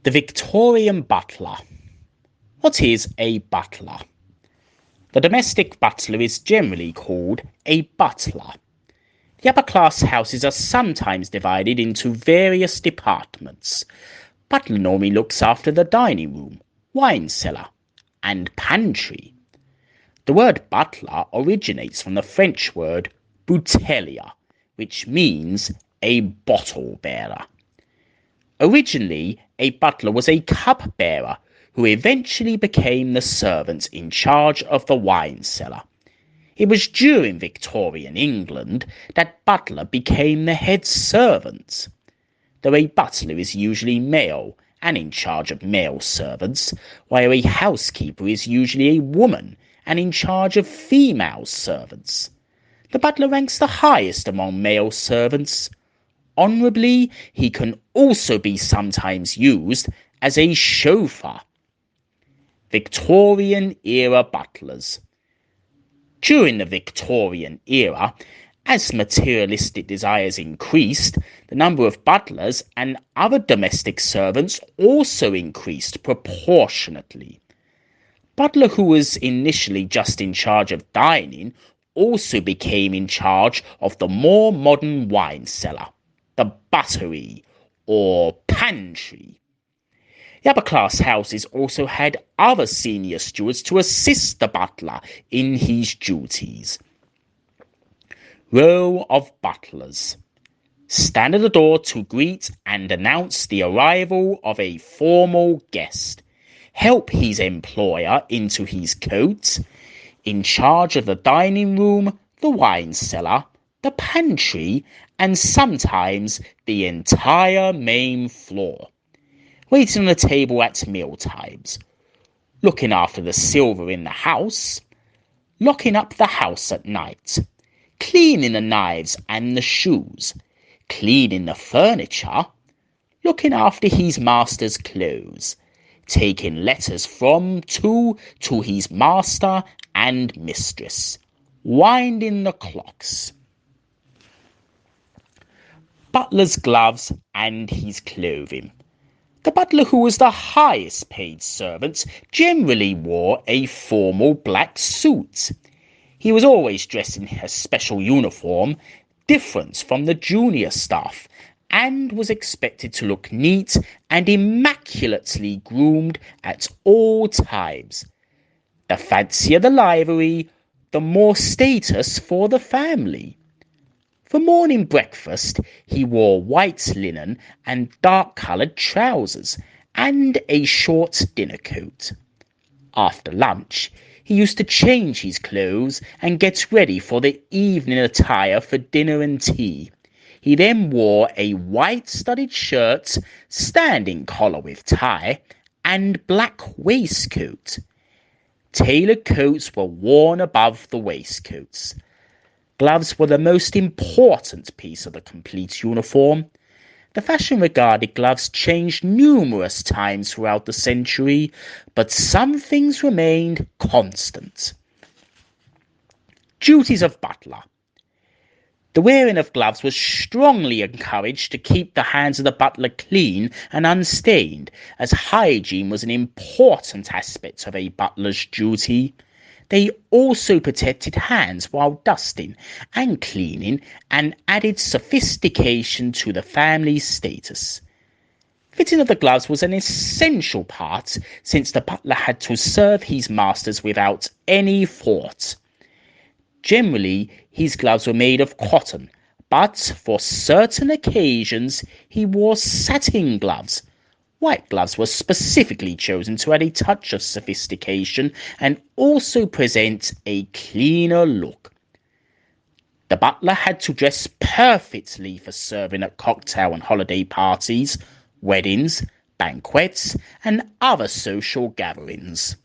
The Victorian Butler. What is a butler? The domestic butler is generally called a butler. The upper-class houses are sometimes divided into various departments. Butler normally looks after the dining room, wine cellar, and pantry. The word butler originates from the French word bouteiller, which means a bottle bearer. Originally, a butler was a cup-bearer who eventually became the servant in charge of the wine cellar. It was during Victorian England that butler became the head servant. Though a butler is usually male and in charge of male servants, while a housekeeper is usually a woman and in charge of female servants. The butler ranks the highest among male servants. Honourably, he can also be sometimes used as a chauffeur. Victorian-era butlers. During the Victorian era, as materialistic desires increased, the number of butlers and other domestic servants also increased proportionately. Butler, who was initially just in charge of dining, also became in charge of the more modern wine cellar, the buttery or pantry. The upper-class houses also had other senior stewards to assist the butler in his duties. Row of butlers. Stand at the door to greet and announce the arrival of a formal guest. Help his employer into his coat. In charge of the dining room, the wine cellar, the pantry, and sometimes the entire main floor. Waiting on the table at meal times, looking after the silver in the house, locking up the house at night, cleaning the knives and the shoes, cleaning the furniture, looking after his master's clothes, taking letters from to his master and mistress, winding the clocks. Butler's gloves and his clothing. The butler, who was the highest paid servant, generally wore a formal black suit. He was always dressed in a special uniform, different from the junior staff, and was expected to look neat and immaculately groomed at all times. The fancier the livery, the more status for the family. For morning breakfast, he wore white linen and dark-coloured trousers, and a short dinner coat. After lunch, he used to change his clothes and get ready for the evening attire for dinner and tea. He then wore a white studded shirt, standing collar with tie, and black waistcoat. Tailored coats were worn above the waistcoats. Gloves were the most important piece of the complete uniform. The fashion regarding gloves changed numerous times throughout the century, but some things remained constant. Duties of butler. The wearing of gloves was strongly encouraged to keep the hands of the butler clean and unstained, as hygiene was an important aspect of a butler's duty. They also protected hands while dusting and cleaning and added sophistication to the family's status. Fitting of the gloves was an essential part, since the butler had to serve his masters without any fault. Generally, his gloves were made of cotton, but for certain occasions he wore satin gloves. White gloves were specifically chosen to add a touch of sophistication and also present a cleaner look. The butler had to dress perfectly for serving at cocktail and holiday parties, weddings, banquets, and other social gatherings.